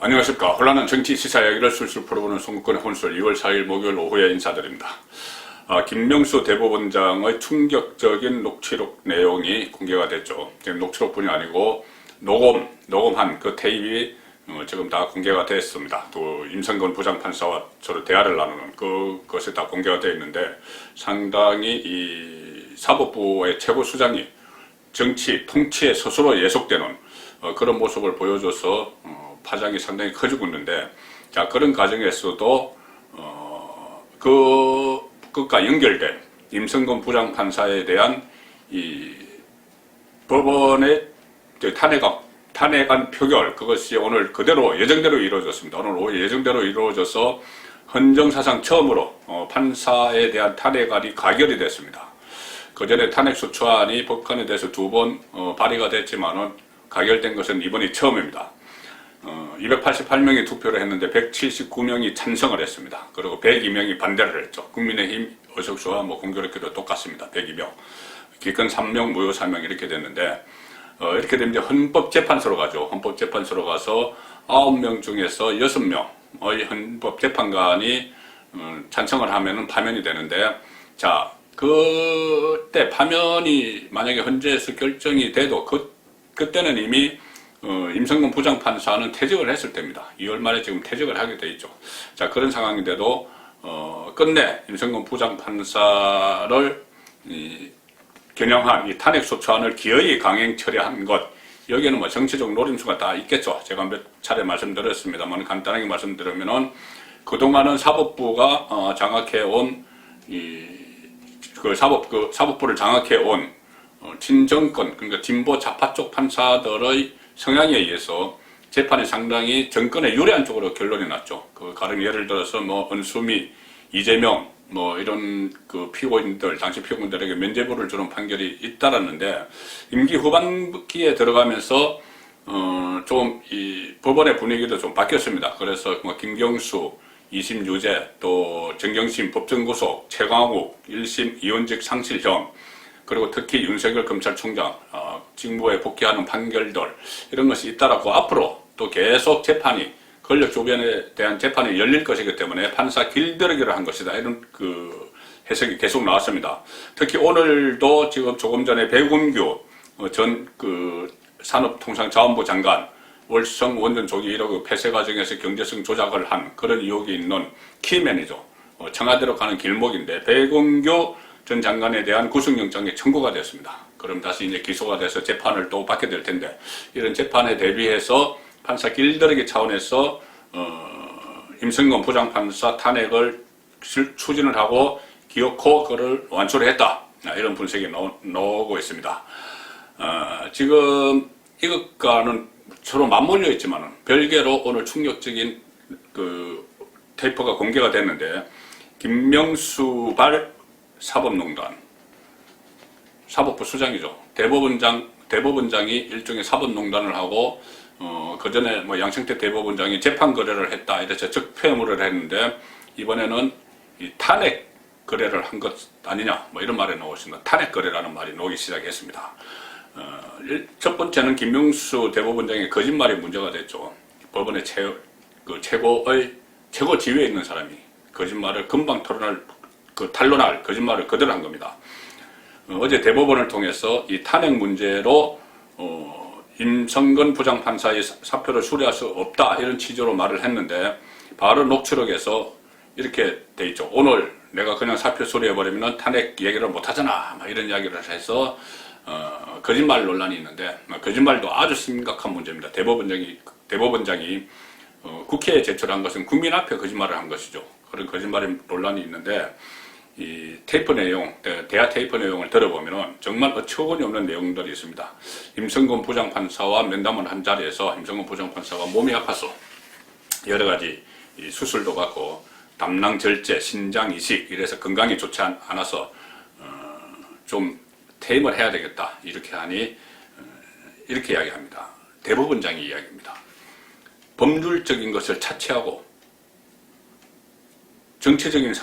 안녕하십니까. 혼란한 정치 시사 이야기를 술술 풀어보는 송구권의 혼술 2월 4일 목요일 오후에 인사드립니다. 김명수 대법원장의 충격적인 녹취록 내용이 공개가 됐죠. 지금 녹취록뿐이 아니고 녹음한 그 테이프가 지금 다 공개가 됐습니다. 또 임성근 부장판사와 서로 대화를 나누는 그것이 다 공개가 되어 있는데, 상당히 이 사법부의 최고 수장이 정치 통치에 스스로 예속되는 그런 모습을 보여줘서 파장이 상당히 커지고 있는데, 자, 그런 과정에서도 그것과 연결된 임성근 부장판사에 대한 이 법원의 탄핵안 표결, 그것이 오늘 그대로 예정대로 이루어졌습니다. 오늘 오후 예정대로 이루어져서 헌정사상 처음으로 판사에 대한 탄핵안이 가결이 됐습니다. 그 전에 탄핵소추안이 법관에 대해서 2번 발의가 됐지만은 가결된 것은 이번이 처음입니다. 288명이 투표를 했는데 179명이 찬성을 했습니다. 그리고 102명이 반대를 했죠. 국민의힘 의석수와 공교롭게도 똑같습니다. 102명. 기권 3명, 무효 3명 이렇게 됐는데, 이렇게 되면 이제 헌법재판소로 가죠. 헌법재판소로 가서 9명 중에서 6명의 헌법재판관이 찬성을 하면은 파면이 되는데, 자, 그때 파면이 만약에 헌재에서 결정이 돼도 그때는 이미 임성근 부장판사는 퇴직을 했을 때입니다. 2월 말에 지금 퇴직을 하게 돼 있죠. 자, 그런 상황인데도 끝내 임성근 부장판사를 겨냥한 이 탄핵소추안을 기어이 강행 처리한 것, 여기에는 정치적 노림수가 다 있겠죠. 제가 몇 차례 말씀드렸습니다만, 간단하게 말씀드리면은 그동안은 사법부가 장악해온 사법부를 장악해온 친정권, 그러니까 진보 좌파 쪽 판사들의 성향에 의해서 재판이 상당히 정권에 유리한 쪽으로 결론이 났죠. 가령 예를 들어서 은수미, 이재명, 이런 피고인들, 당시 피고인들에게 면죄부를 주는 판결이 잇따랐는데, 임기 후반기에 들어가면서 좀 이 법원의 분위기도 좀 바뀌었습니다. 그래서 김경수 2심 유죄, 또 정경심 법정구속, 최광욱 1심 이원직 상실형, 그리고 특히 윤석열 검찰총장 직무에 복귀하는 판결들, 이런 것이 잇따랐고, 앞으로 또 계속 재판이, 권력 주변에 대한 재판이 열릴 것이기 때문에 판사 길들이기를 한 것이다, 이런 해석이 계속 나왔습니다. 특히 오늘도 지금 조금 전에 백운규 전 산업통상자원부 장관 월성 원전 조기 1억 폐쇄 과정에서 경제성 조작을 한 그런 의혹이 있는 키맨이죠. 청와대로 가는 길목인데, 백운규 전 장관에 대한 구속영장이 청구가 됐습니다. 그럼 다시 이제 기소가 돼서 재판을 또 받게 될 텐데, 이런 재판에 대비해서 판사 길들이기 차원에서 임성근 부장판사 탄핵을 추진을 하고 기어코 그를 완수를 했다, 이런 분석이 나오고 있습니다. 지금 이것과는 서로 맞물려 있지만은 별개로 오늘 충격적인 테이프가 공개가 됐는데, 김명수발 사법농단, 사법부 수장이죠. 대법원장이 일종의 사법농단을 하고, 그 전에 양승태 대법원장이 재판 거래를 했다, 이래서 적폐물을 했는데, 이번에는 이 탄핵 거래를 한 것 아니냐, 이런 말이 나오십니다. 탄핵 거래라는 말이 나오기 시작했습니다. 첫 번째는 김명수 대법원장의 거짓말이 문제가 됐죠. 법원의 최고 지위에 있는 사람이 거짓말을 금방 탄론할 거짓말을 그대로 한 겁니다. 어제 대법원을 통해서 이 탄핵 문제로 임성근 부장판사의 사표를 수리할 수 없다, 이런 취지로 말을 했는데, 바로 녹취록에서 이렇게 돼 있죠. 오늘 내가 그냥 사표 수리해버리면 탄핵 얘기를 못하잖아, 이런 이야기를 해서 거짓말 논란이 있는데, 거짓말도 아주 심각한 문제입니다. 대법원장이 국회에 제출한 것은 국민 앞에 거짓말을 한 것이죠. 그런 거짓말 논란이 있는데, 이 테이프 내용, 대화 테이프 내용을 들어보면 정말 어처구니 없는 내용들이 있습니다. 임성근 부장판사와 면담을 한 자리에서 임성근 부장판사가 몸이 아파서 여러 가지 수술도 받고 담낭 절제, 신장 이식, 이래서 건강이 좋지 않아서 좀 퇴임을 해야 되겠다, 이렇게 하니 이렇게 이야기합니다. 대법원장이 이야기합니다. 법률적인 것을 차치하고 정치적인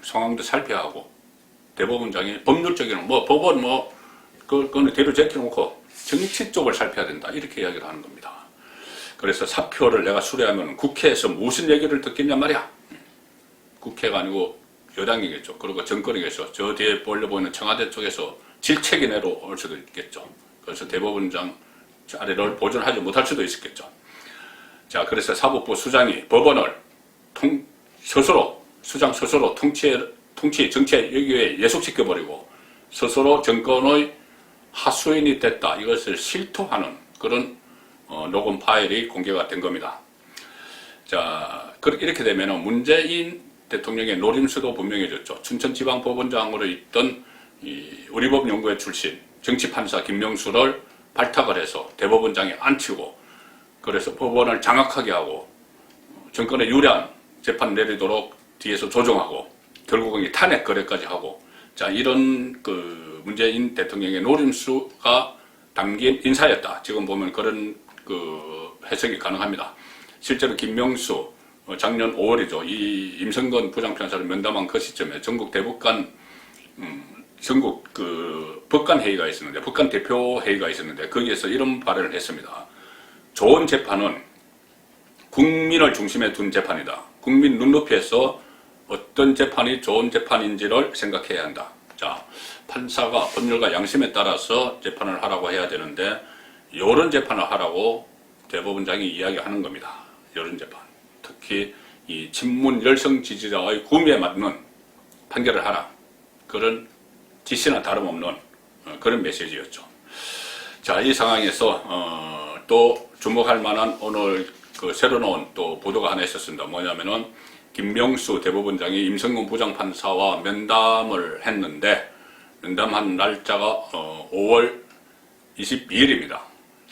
상황도 살펴야 하고, 대법원장이 법률적인 법원 그거는 뒤로 제껴놓고 정치 쪽을 살펴야 된다, 이렇게 이야기를 하는 겁니다. 그래서 사표를 내가 수리하면 국회에서 무슨 얘기를 듣겠냐 말이야. 국회가 아니고 여당이겠죠. 그리고 정권이겠죠. 저 뒤에 보려 보이는 청와대 쪽에서 질책이 내려올 수도 있겠죠. 그래서 대법원장 자리를 보존하지 못할 수도 있었겠죠. 자, 그래서 사법부 수장이 법원을 수장 스스로 통치 정치의 여기에 예속시켜버리고 스스로 정권의 하수인이 됐다. 이것을 실토하는 그런 녹음 파일이 공개가 된 겁니다. 자, 이렇게 되면 문재인 대통령의 노림수도 분명해졌죠. 춘천지방법원장으로 있던 우리법연구회 출신 정치판사 김명수를 발탁을 해서 대법원장에 앉히고 그래서 법원을 장악하게 하고 정권에 유리한 재판 내리도록 뒤에서 조정하고 결국은 탄핵 거래까지 하고 자 이런 그 문재인 대통령의 노림수가 담긴 인사였다. 지금 보면 그런 그 해석이 가능합니다. 실제로 김명수 작년 5월이죠. 이 임성근 부장판사를 면담한 그 시점에 전국 대법관 전국 그 법관 회의가 있었는데 법관 대표 회의가 있었는데 거기에서 이런 발언을 했습니다. 좋은 재판은 국민을 중심에 둔 재판이다. 국민 눈높이에서 어떤 재판이 좋은 재판인지를 생각해야 한다. 자, 판사가 법률과 양심에 따라서 재판을 하라고 해야 되는데 이런 재판을 하라고 대법원장이 이야기하는 겁니다. 이런 재판. 특히 이 친문 열성 지지자의 구미에 맞는 판결을 하라. 그런 지시나 다름없는 그런 메시지였죠. 자, 이 상황에서 또 주목할 만한 오늘 그 새로 나온 또 보도가 하나 있었습니다. 뭐냐면은 김명수 대법원장이 임성근 부장판사와 면담을 했는데 면담한 날짜가 5월 22일입니다.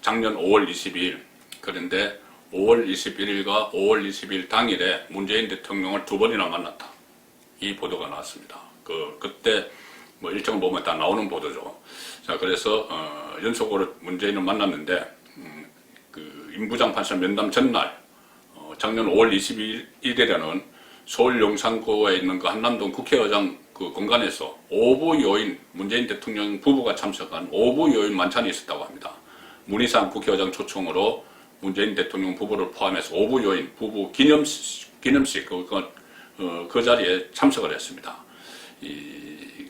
작년 5월 22일. 그런데 5월 21일과 5월 20일 당일에 문재인 대통령을 두 번이나 만났다. 이 보도가 나왔습니다. 그때 뭐 일정을 보면 다 나오는 보도죠. 자, 그래서 연속으로 문재인을 만났는데 그 임 부장판사 면담 전날 작년 5월 22일에는 서울 용산구에 있는 그 한남동 국회의장 그 공간에서 오부 요인 문재인 대통령 부부가 참석한 오부 요인 만찬이 있었다고 합니다. 문희상 국회의장 초청으로 문재인 대통령 부부를 포함해서 오부 요인 부부 기념식 그 자리에 참석을 했습니다.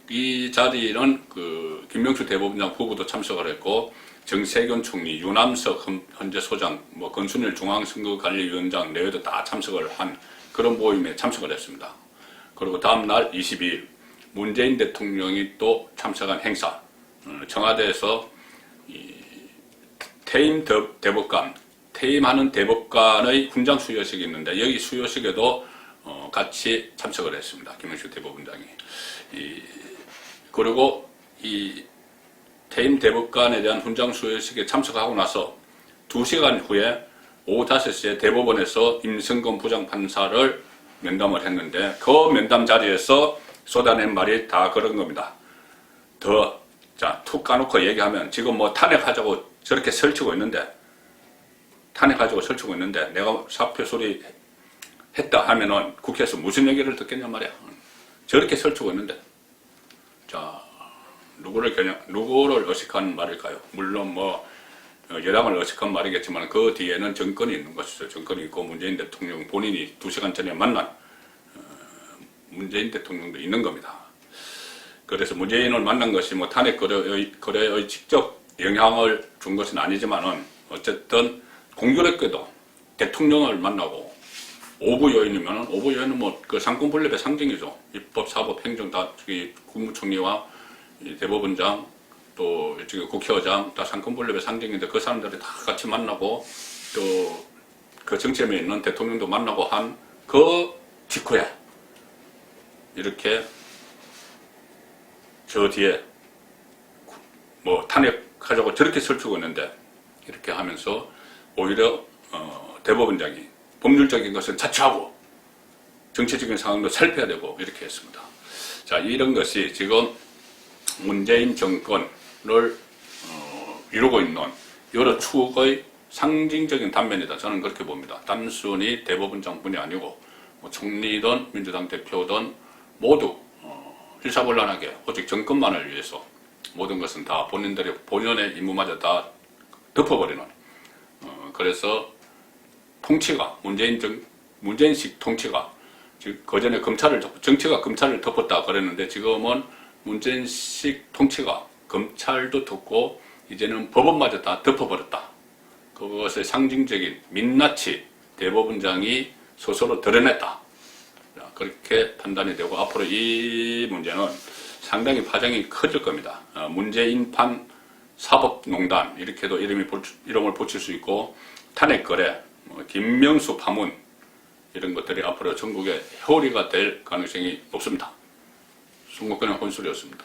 이 자리는 그 김명수 대법원장 부부도 참석을 했고 정세균 총리, 유남석 헌재 소장, 뭐 권순일 중앙선거관리위원장 내외도 다 참석을 한 그런 모임에 참석을 했습니다. 그리고 다음 날 22일 문재인 대통령이 또 참석한 행사, 청와대에서 퇴임 대법관, 퇴임하는 대법관의 훈장 수여식이 있는데 여기 수여식에도 같이 참석을 했습니다. 김명수 대법원장이. 그리고 이 퇴임 대법관에 대한 훈장 수여식에 참석하고 나서 2시간 후에 오후 5시에 대법원에서 임성근 부장판사를 면담을 했는데 그 면담 자리에서 쏟아낸 말이 다 그런 겁니다. 자, 툭 까놓고 얘기하면 지금 뭐 탄핵하자고 저렇게 설치고 있는데 내가 사표 수리 했다 하면은 국회에서 무슨 얘기를 듣겠냐 말이야. 저렇게 설치고 있는데 자, 누구를 의식한 말일까요? 물론 뭐 여당을 의식한 말이겠지만 그 뒤에는 정권이 있는 것이죠. 정권이 있고 문재인 대통령 본인이 2시간 전에 만난 문재인 대통령도 있는 겁니다. 그래서 문재인을 만난 것이 뭐 탄핵 거래의 직접 영향을 준 것은 아니지만은 어쨌든 공교롭게도 대통령을 만나고 오부 요인이면은 오부 요인은 뭐 그 상권 분립의 상징이죠. 입법, 사법, 행정 다 저기 국무총리와 대법원장 또 저기 국회의장 다 상권 분립의 상징인데 그 사람들이 다 같이 만나고 또 그 정치에 있는 대통령도 만나고 한 그 직후에 이렇게 저 뒤에 뭐 탄핵하자고 저렇게 설치고 있는데 이렇게 하면서 오히려 대법원장이 법률적인 것은 자초하고 정치적인 상황도 살펴야 되고 이렇게 했습니다. 자, 이런 것이 지금 문재인 정권을 이루고 있는 여러 축의 상징적인 단면이다. 저는 그렇게 봅니다. 단순히 대법원장뿐이 아니고 뭐 총리든 민주당 대표든 모두 일사불란하게 오직 정권만을 위해서 모든 것은 다 본인의 임무마저 다 덮어버리는 그래서 통치가 문재인식 통치가 즉 그전에 정치가 검찰을 덮었다 그랬는데 지금은 문재인식 통치가 검찰도 덮고 이제는 법원마저 다 덮어버렸다. 그것의 상징적인 민낯이 대법원장이 스스로 드러냈다. 그렇게 판단이 되고 앞으로 이 문제는 상당히 파장이 커질 겁니다. 문재인판 사법농단 이렇게도 이름을 붙일 수 있고 탄핵거래, 김명수 파문 이런 것들이 앞으로 전국의 회오리가 될 가능성이 높습니다. 송국근의 혼술이었습니다.